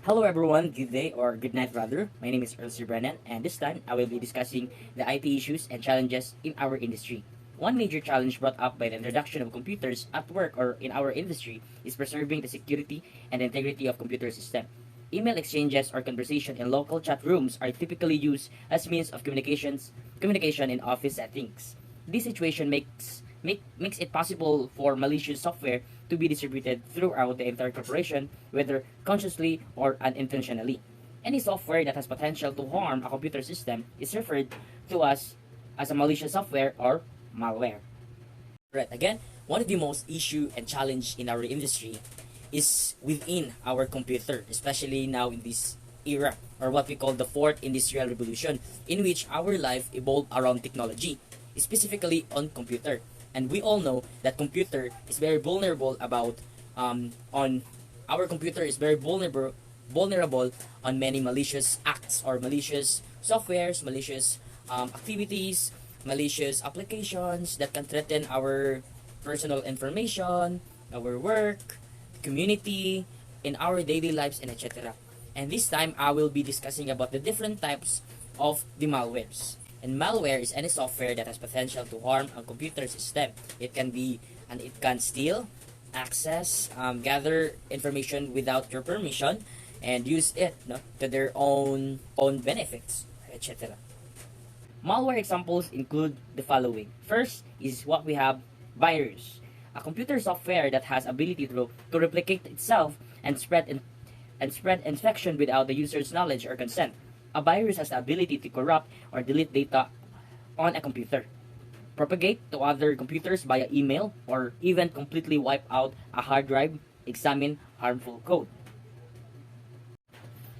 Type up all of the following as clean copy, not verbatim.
Hello everyone, good day or good night rather. My name is Earl C. Brennan and this time I will be discussing the IT issues and challenges in our industry. One major challenge brought up by the introduction of computers at work or in our industry is preserving the security and integrity of computer system. Email exchanges or conversation in local chat rooms are typically used as means of communication in office settings. This situation makes it possible for malicious software to be distributed throughout the entire corporation, whether consciously or unintentionally. Any software that has potential to harm a computer system is referred to as a malicious software or malware. Right, again, one of the most issue and challenge in our industry is within our computer, especially now in this era, or what we call the fourth industrial revolution, in which our life evolved around technology, specifically on computer. And we all know that computer is very vulnerable on our computer is very vulnerable on many malicious acts or malicious softwares, malicious activities, malicious applications that can threaten our personal information, our work, community, in our daily lives, and etc. And this time, I will be discussing about the different types of the malwares. And malware is any software that has potential to harm a computer system. It can steal, access, gather information without your permission, and use it to their own benefits, etc. Malware examples include the following. First is what we have: virus, a computer software that has ability to replicate itself and spread infection without the user's knowledge or consent. A virus has the ability to corrupt or delete data on a computer, propagate to other computers via email, or even completely wipe out a hard drive, examine harmful code.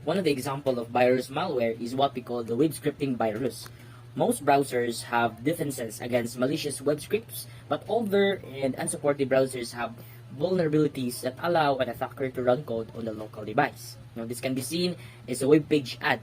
One of the examples of virus malware is what we call the web scripting virus. Most browsers have defenses against malicious web scripts, but older and unsupported browsers have vulnerabilities that allow an attacker to run code on the local device. This can be seen as a web page ad.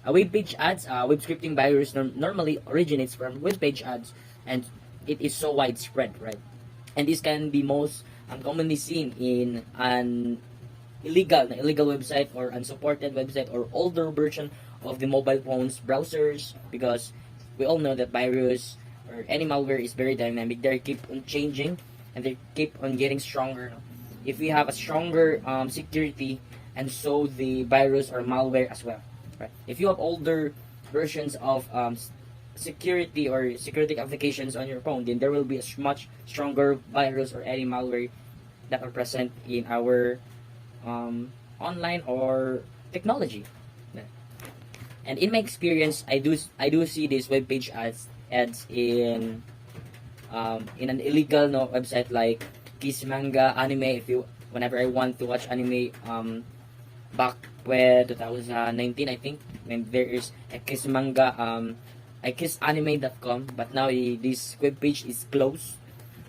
A web page ads, web scripting virus normally originates from web page ads, and it is so widespread, right? And this can be most commonly seen in an illegal website or unsupported website or older version of the mobile phones browsers, because we all know that virus or any malware is very dynamic. They keep on changing and they keep on getting stronger. If we have a stronger security, and so the virus or malware as well, right? If you have older versions of security or security applications on your phone, then there will be a much stronger virus or any malware that are present in our online or technology. And in my experience, I do see these web page ads in an illegal website like Kiss Manga Anime. Whenever I want to watch anime, back when 2019, I think, when there is a Kiss Manga, kissanime.com, but now this web page is closed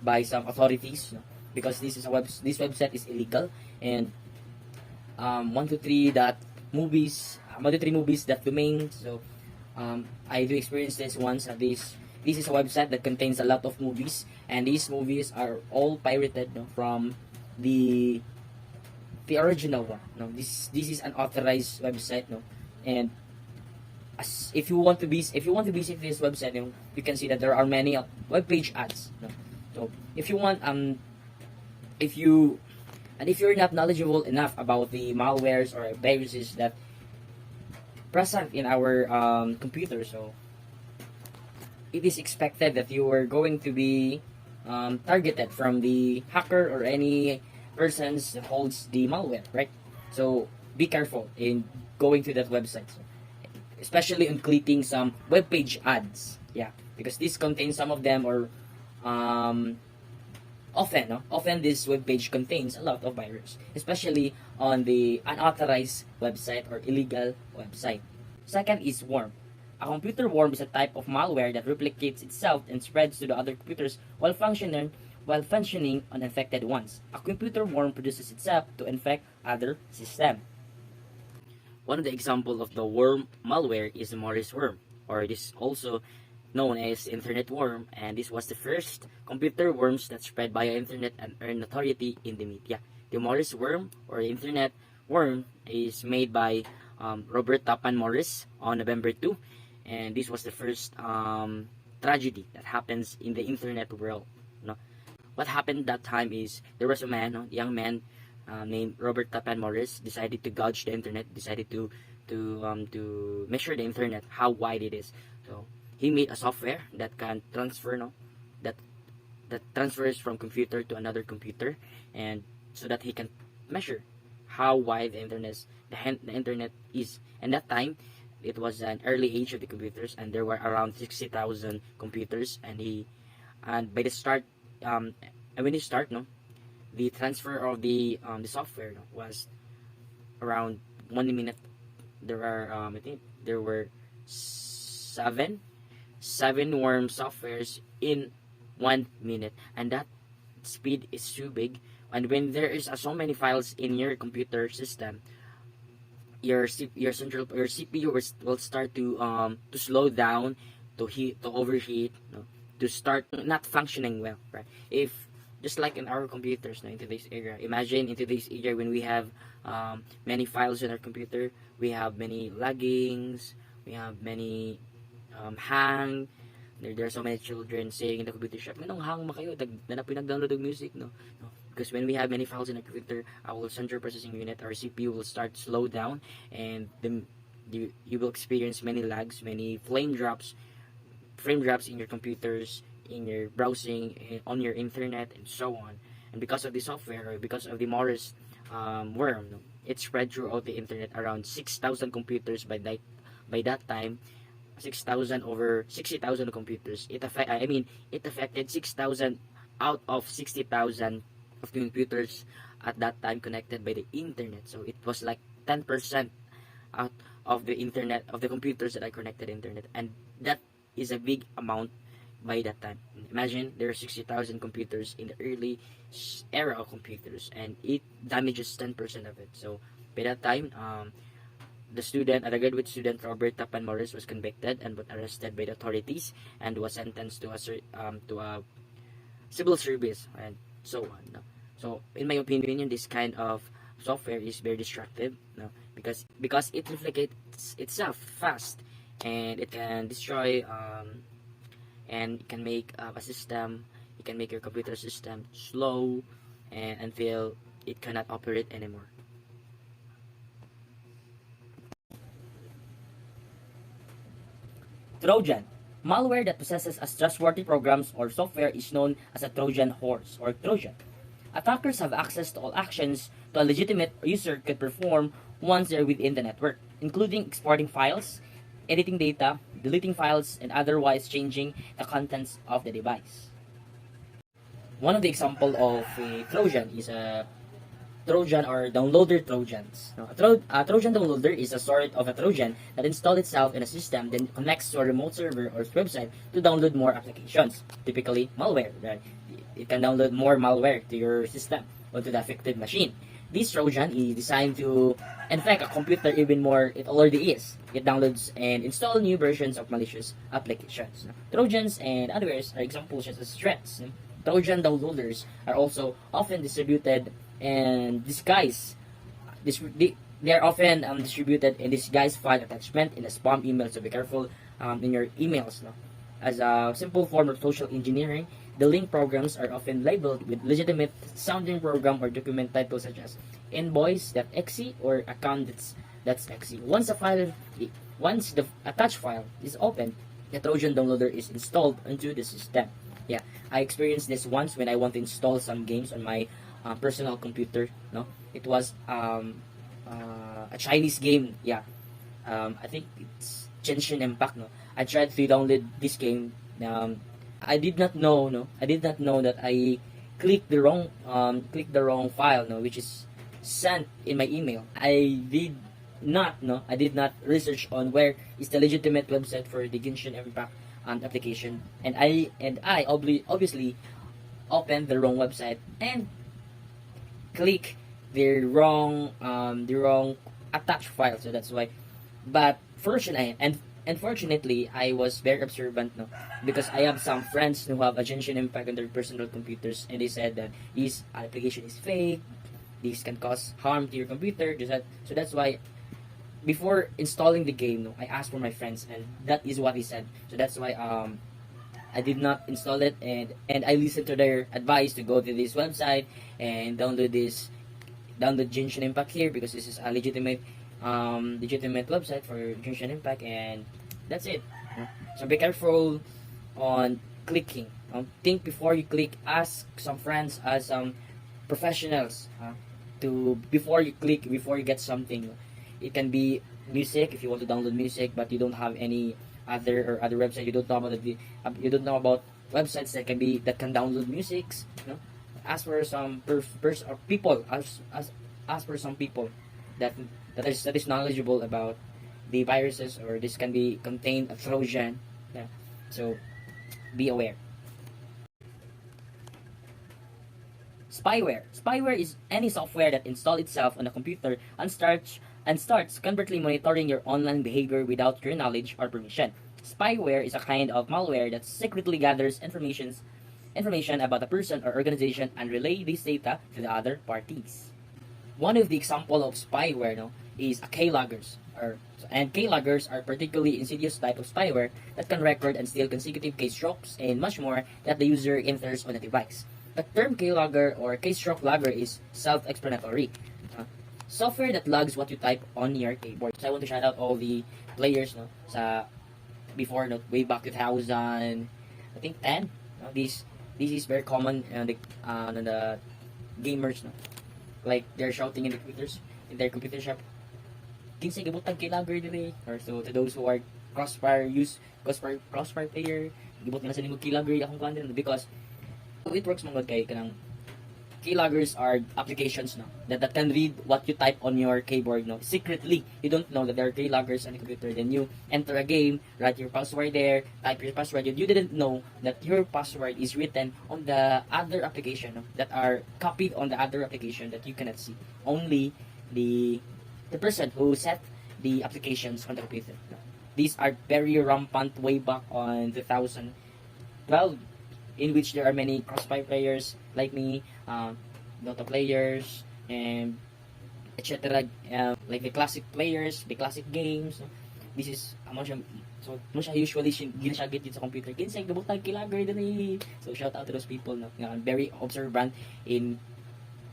by some authorities, because this website is illegal. And 123 dot movies 123 movies dot domain. So I do experience this once. This is a website that contains a lot of movies, and these movies are all pirated from the original one. This is an authorized website, and if you want to visit this website, you can see that there are many web page ads. So if you want if you're not knowledgeable enough about the malwares or viruses that present in our computer, so it is expected that you are going to be targeted from the hacker or any persons that holds the malware, right? So be careful in going to that website, especially on clicking some web page ads. Yeah, because this contains some of them, or often this web page contains a lot of virus, especially on the unauthorized website or illegal website. Second is worm. A computer worm is a type of malware that replicates itself and spreads to the other computers while functioning on infected ones. A computer worm produces itself to infect other systems. One of the examples of the worm malware is Morris worm, or it is also known as internet worm, and this was the first computer worms that spread via internet and earned notoriety in the media. The Morris worm or internet worm is made by Robert Tapan Morris on November 2, and this was the first tragedy that happens in the internet world. No? What happened that time is there was a man, no, young man named Robert Tapan Morris, decided to gauge the internet, decided to measure the internet, how wide it is. So he made a software that can transfer, no, that transfers from computer to another computer, and so that he can measure how wide the internet is. And that time, it was an early age of the computers, and there were around 60,000 computers. And by the start, and when you start, no, the transfer of the software, no, was around 1 minute. There are I think there were seven worm softwares in 1 minute, and that speed is too big. And when there is so many files in your computer system, your CPU will start to slow down, to overheat, no, to start not functioning well, right? If just like in our computers, no, in today's era, imagine in today's era when we have many files in our computer, we have many laggings, we have many hang. There are so many children saying in the computer shop, "Manong hang ma kayo? Na pinag-download ng music, no?" No. Because when we have many files in a computer, our central processing unit, our CPU will start to slow down, and then you will experience many lags, many frame drops in your computers, in your browsing, on your internet, and so on. And because of the software, or because of the Morris worm, no, it spread throughout the internet. Around 6,000 computers by that time. 6,000 over 60,000 computers. It affected 6,000 out of 60,000 of computers at that time connected by the internet. So it was like 10% out of the internet, of the computers that I connected to internet, and that is a big amount by that time. Imagine there are 60,000 computers in the early era of computers, and it damages 10% of it. So by that time, the graduate student Robert Tapan Morris was convicted and was arrested by the authorities and was sentenced to a civil service and so on. No? So in my opinion, this kind of software is very destructive, no? because it replicates itself fast, and it can destroy and it can make it can make your computer system slow and until it cannot operate anymore. Trojan. Malware that possesses trustworthy programs or software is known as a Trojan horse or Trojan. Attackers have access to all actions a legitimate user could perform once they're within the network, including exporting files, editing data, deleting files, and otherwise changing the contents of the device. One of the example of a Trojan is a Trojan or downloader Trojans. Now, a Trojan downloader is a sort of a Trojan that installs itself in a system, then connects to a remote server or website to download more applications, typically malware. Right? It can download more malware to your system or to the affected machine. This Trojan is designed to infect a computer even more it already is. It downloads and installs new versions of malicious applications. Trojans and adwares are examples such as threats. Trojan downloaders are also often distributed and disguised. They are often distributed in disguised file attachment in a spam email, so be careful in your emails. No? As a simple form of social engineering, the link programs are often labeled with legitimate sounding program or document titles such as invoice.exe or account.exe. Once the attached file is opened, the Trojan downloader is installed into the system. Yeah, I experienced this once when I want to install some games on my personal computer. No, it was a Chinese game. Yeah, I think it's Genshin Impact. No, I tried to download this game. I did not know. No, I did not know that I clicked the wrong file. No, which is sent in my email. I did not research on where is the legitimate website for the Genshin Impact application, and I obviously opened the wrong website and click the wrong attached file. So that's why. But unfortunately, I was very observant, no, because I have some friends who have a Genshin Impact on their personal computers, and they said that this application is fake, This can cause harm to your computer. So that's why before installing the game, no, I asked for my friends, and that is what he said. So that's why I did not install it, and I listened to their advice to go to this website and download Genshin Impact here, because this is a legitimate website for Genshin Impact, and that's it. So be careful on clicking. Think before you click. Ask some friends, ask some professionals, to before you click, before you get something. It can be music if you want to download music, but you don't have any other website. You don't know about you don't know about websites that can download musics. Ask for some or people. Ask for some people that that is knowledgeable about the viruses, or this can be contain a Trojan. Yeah. So be aware. Spyware. Spyware is any software that installs itself on a computer and starts covertly monitoring your online behavior without your knowledge or permission. Spyware is a kind of malware that secretly gathers information about a person or organization and relay this data to the other parties. One of the example of spyware, no, is a keyloggers. And keyloggers are particularly insidious type of spyware that can record and steal consecutive keystrokes and much more that the user enters on a device. The term keylogger or keystroke logger is self-explanatory. Software that logs what you type on your keyboard. So I want to shout out all the players, no, sa before, no, way back 2000, I think 10. No, this is very common on the gamers, no. Like they're shouting in their computer shop, kinsay gibutang keylogger dili, or so to those who are crossfire player, gibot nila sa nimo keylogger akong content, because it works mong kay kanang keyloggers are applications, no, that can read what you type on your keyboard, no, secretly. You don't know that there are keyloggers on the computer. Then you enter a game, write your password there, type your password. You didn't know that your password is written on the other application, no, that are copied on the other application that you cannot see. Only the person who set the applications on the computer. These are very rampant way back on 2012, in which there are many crossfire players like me, Dota players, and etc. Like the classic players, the classic games. This is mo siya usually ginasagit din sa computer. Kinsay gabutang keylogger din. So shout out to those people, no, nga very observant in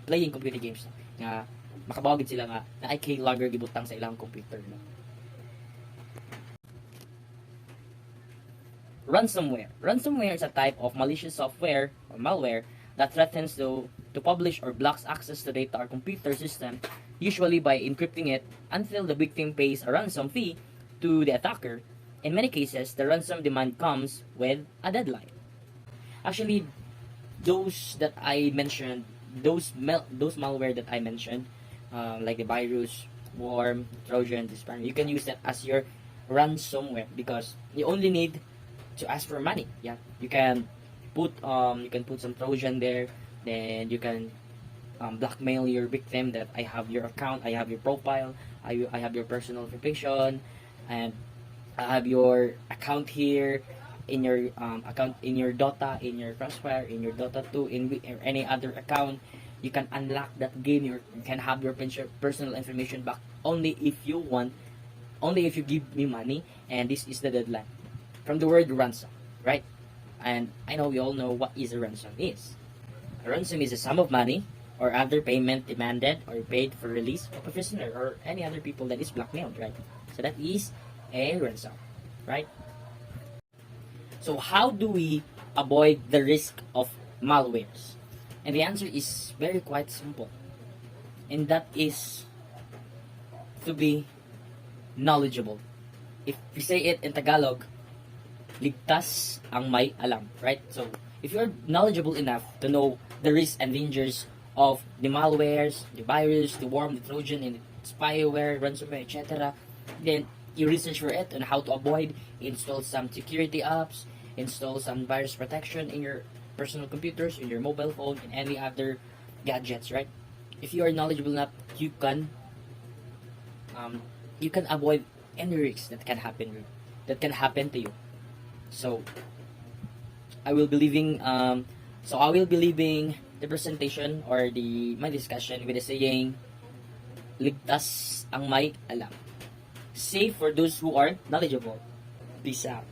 playing computer games, no, nga makabawagid sila nga na ay keylogger gibutang sa ilang computer, no. Ransomware. Ransomware is a type of malicious software or malware that threatens to publish or blocks access to data or computer system, usually by encrypting it until the victim pays a ransom fee to the attacker. In many cases, the ransom demand comes with a deadline. Actually, those that I mentioned, those malware that I mentioned, like the virus, worm, Trojan, this one, you can use that as your ransomware, because you only need to ask for money. Yeah, you can put some Trojan there, then you can blackmail your victim that I have your account, I have your profile, I have your personal information, and I have your account here in your account in your Dota, in your Crossfire, in your Dota 2, or any other account. You can unlock that game. You can have your personal information back only if you want, only if you give me money, and this is the deadline. From the word ransom, right? And I know we all know what is a ransom is. A ransom is a sum of money or other payment demanded or paid for release of a prisoner or any other people that is blackmailed, right? So that is a ransom, right? So how do we avoid the risk of malwares? And the answer is very quite simple. And that is to be knowledgeable. If we say it in Tagalog, ligtas ang may alam, right? So, if you're knowledgeable enough to know the risks and dangers of the malwares, the virus, the worm, the Trojan, and the spyware, ransomware, etc., then you research for it on how to avoid, install some security apps, install some virus protection in your personal computers, in your mobile phone, and any other gadgets, right? If you are knowledgeable enough, you can avoid any risks that can happen to you. So I will be leaving the presentation or my discussion with the saying, ligtas ang may alam. Safe for those who are knowledgeable. Peace out.